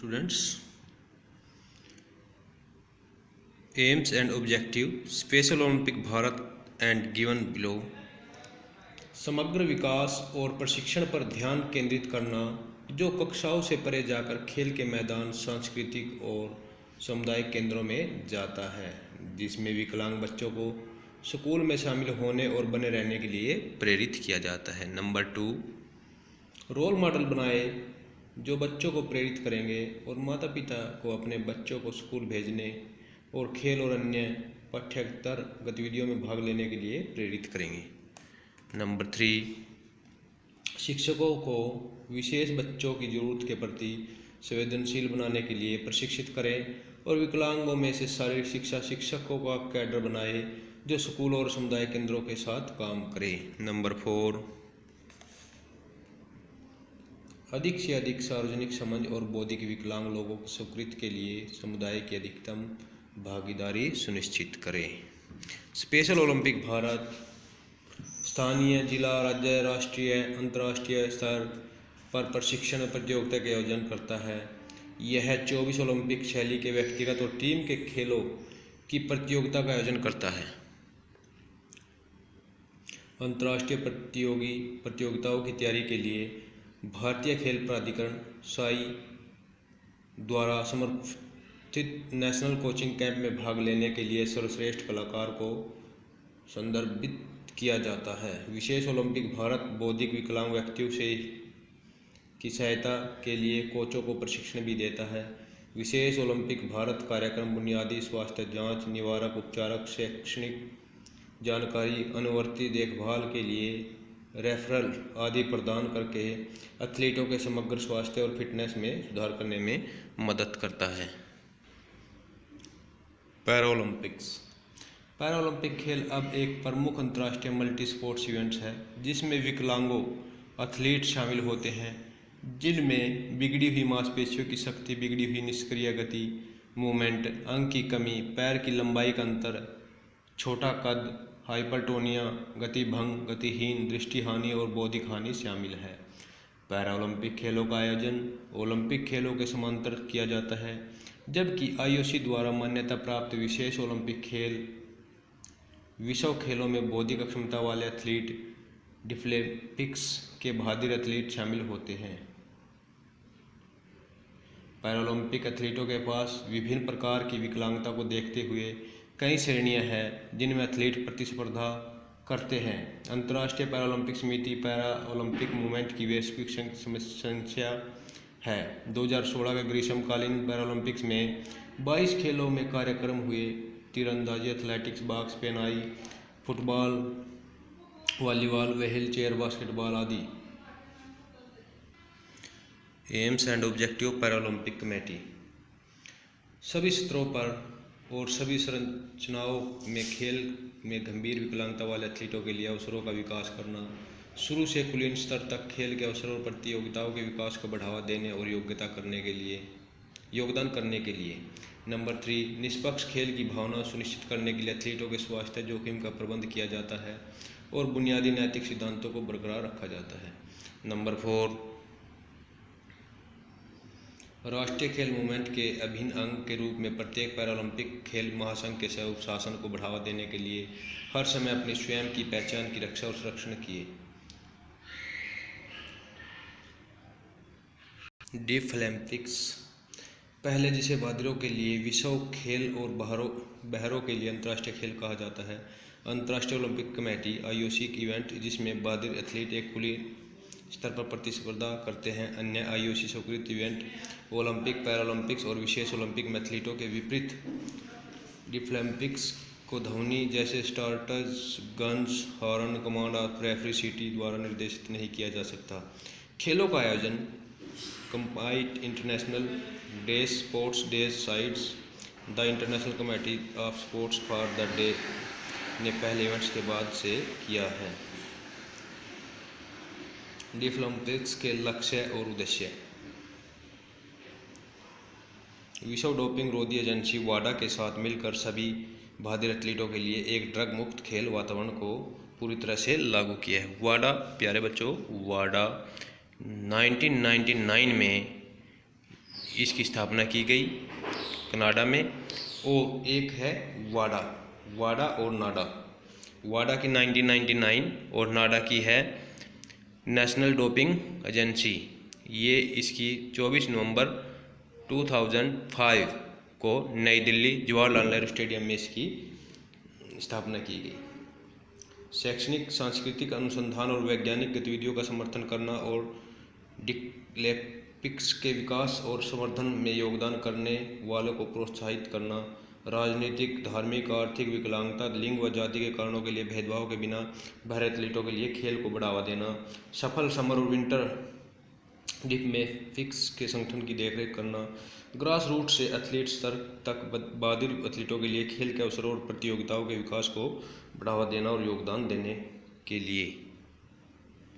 Students, AIIMS and objective special Olympic Bharat and given below. समग्र विकास और प्रशिक्षण पर ध्यान केंद्रित करना, जो कक्षाओं से परे जाकर खेल के मैदान, सांस्कृतिक और सामुदायिक केंद्रों में जाता है, जिसमें विकलांग बच्चों को स्कूल में शामिल होने और बने रहने के लिए प्रेरित किया जाता है। नंबर 2, रोल मॉडल बनाए जो बच्चों को प्रेरित करेंगे और माता पिता को अपने बच्चों को स्कूल भेजने और खेल और अन्य पाठ्येतर गतिविधियों में भाग लेने के लिए प्रेरित करेंगे। नंबर 3, शिक्षकों को विशेष बच्चों की ज़रूरत के प्रति संवेदनशील बनाने के लिए प्रशिक्षित करें और विकलांगों में से शारीरिक शिक्षा शिक्षकों का कैडर बनाए जो स्कूल और समुदाय केंद्रों के साथ काम करे। नंबर 4, अधिक से अधिक सार्वजनिक समझ और बौद्धिक विकलांग लोगों की स्वीकृति के लिए समुदाय की अधिकतम भागीदारी सुनिश्चित करें। स्पेशल ओलंपिक भारत स्थानीय, जिला, राज्य, राष्ट्रीय, अंतर्राष्ट्रीय स्तर पर प्रशिक्षण प्रतियोगिता के आयोजन करता है। यह 24 ओलंपिक शैली के व्यक्तिगत और टीम के खेलों की प्रतियोगिता का आयोजन करता है। अंतर्राष्ट्रीय प्रतियोगिताओं की तैयारी के लिए भारतीय खेल प्राधिकरण (साई) द्वारा समर्थित नेशनल कोचिंग कैंप में भाग लेने के लिए सर्वश्रेष्ठ कलाकार को संदर्भित किया जाता है। विशेष ओलंपिक भारत बौद्धिक विकलांग व्यक्तियों की सहायता के लिए कोचों को प्रशिक्षण भी देता है। विशेष ओलंपिक भारत कार्यक्रम बुनियादी स्वास्थ्य जांच, निवारक उपचारक, शैक्षणिक जानकारी, अनुवर्ती देखभाल के लिए रेफरल आदि प्रदान करके एथलीटों के समग्र स्वास्थ्य और फिटनेस में सुधार करने में मदद करता है। पैरालंपिक खेल अब एक प्रमुख अंतर्राष्ट्रीय मल्टी स्पोर्ट्स इवेंट्स है जिसमें विकलांगों एथलीट शामिल होते हैं, जिनमें बिगड़ी हुई मांसपेशियों की शक्ति, बिगड़ी हुई निष्क्रिय गति मूवमेंट, अंग की कमी, पैर की लंबाई का अंतर, छोटा कद, हाइपरटोनिया, गतिभंग, गतिहीन, दृष्टि हानि और बौद्धिक हानि शामिल है। पैरालंपिक खेलों का आयोजन ओलंपिक खेलों के समांतर किया जाता है, जबकि IOC द्वारा मान्यता प्राप्त विशेष ओलंपिक खेल विश्व खेलों में बौद्धिक अक्षमता वाले एथलीट डिफलिम्पिक्स के बहादुर एथलीट शामिल होते हैं। पैरालंपिक एथलीटों के पास विभिन्न प्रकार की विकलांगता को देखते हुए कई श्रेणियां हैं जिनमें एथलीट प्रतिस्पर्धा करते हैं। अंतर्राष्ट्रीय पैरालंपिक समिति पैरा ओलंपिक मूवमेंट की वैश्विक संख्या है। 2016 के ग्रीष्मकालीन पैरालंपिक्स में 22 खेलों में कार्यक्रम हुए: तीरंदाजी, एथलेटिक्स, बॉक्स, पेनाई, football, volleyball, wheelchair basketball आदि। Aims and objective Paralympic committee सभी स्तरों पर और सभी संरचनाओं में खेल में गंभीर विकलांगता वाले एथलीटों के लिए अवसरों का विकास करना, शुरू से कुलीन स्तर तक खेल के अवसरों और प्रतियोगिताओं के विकास को बढ़ावा देने और योगदान करने के लिए। नंबर 3, निष्पक्ष खेल की भावना सुनिश्चित करने के लिए एथलीटों के स्वास्थ्य जोखिम का प्रबंध किया जाता है और बुनियादी नैतिक सिद्धांतों को बरकरार रखा जाता है। नंबर 4, राष्ट्रीय खेल मूवमेंट के अभिन्न अंग के रूप में प्रत्येक पैरालंपिक खेल महासंघ के शासन को बढ़ावा देने के लिए हर समय अपनी स्वयं की पहचान की रक्षा और संरक्षण किए। डिफलिम्पिक्स पहले, जिसे बहादुरों के लिए विश्व खेल और बहरों के लिए अंतर्राष्ट्रीय खेल कहा जाता है। अंतर्राष्ट्रीय ओलंपिक कमेटी IOC इवेंट जिसमें बहादुर एथलीट एक खुली स्तर पर प्रतिस्पर्धा करते हैं। अन्य IOC स्वीकृत इवेंट ओलंपिक, पैरालंपिक्स और विशेष ओलंपिक में एथलीटों के विपरीत डिफलिम्पिक्स को ध्वनि जैसे स्टार्टर्स, गन्स, हॉर्न, कमांड और रेफरी सीटी द्वारा निर्देशित नहीं किया जा सकता। खेलों का आयोजन combined international day sports day sides the international committee of sports for the day ने पहले इवेंट्स के बाद से किया है। डिफलिम्पिक्स के लक्ष्य और उद्देश्य: विश्व डोपिंग रोधी एजेंसी WADA के साथ मिलकर सभी बहादुर एथलीटों के लिए एक ड्रग मुक्त खेल वातावरण को पूरी तरह से लागू किया है। WADA, प्यारे बच्चों, WADA 1999 में इसकी स्थापना की गई कनाडा में। और एक है वाडा और नाडा। वाडा की 1999 और नाडा की है नेशनल डोपिंग एजेंसी। ये इसकी 24 नवंबर 2005 को नई दिल्ली जवाहरलाल नेहरू स्टेडियम में इसकी स्थापना की गई। शैक्षणिक, सांस्कृतिक, अनुसंधान और वैज्ञानिक गतिविधियों का समर्थन करना और डिक्लेपिक्स के विकास और संवर्धन में योगदान करने वालों को प्रोत्साहित करना, राजनीतिक, धार्मिक, आर्थिक, विकलांगता, लिंग व जाति के कारणों के लिए भेदभाव के बिना बाहरी एथलीटों के लिए खेल को बढ़ावा देना, सफल समर और विंटर डिप्लोमेटिक्स के संगठन की देखरेख करना, ग्रास रूट से एथलीट स्तर तक बहादुर एथलीटों के लिए खेल के अवसरों और प्रतियोगिताओं के विकास को बढ़ावा देना और योगदान देने के लिए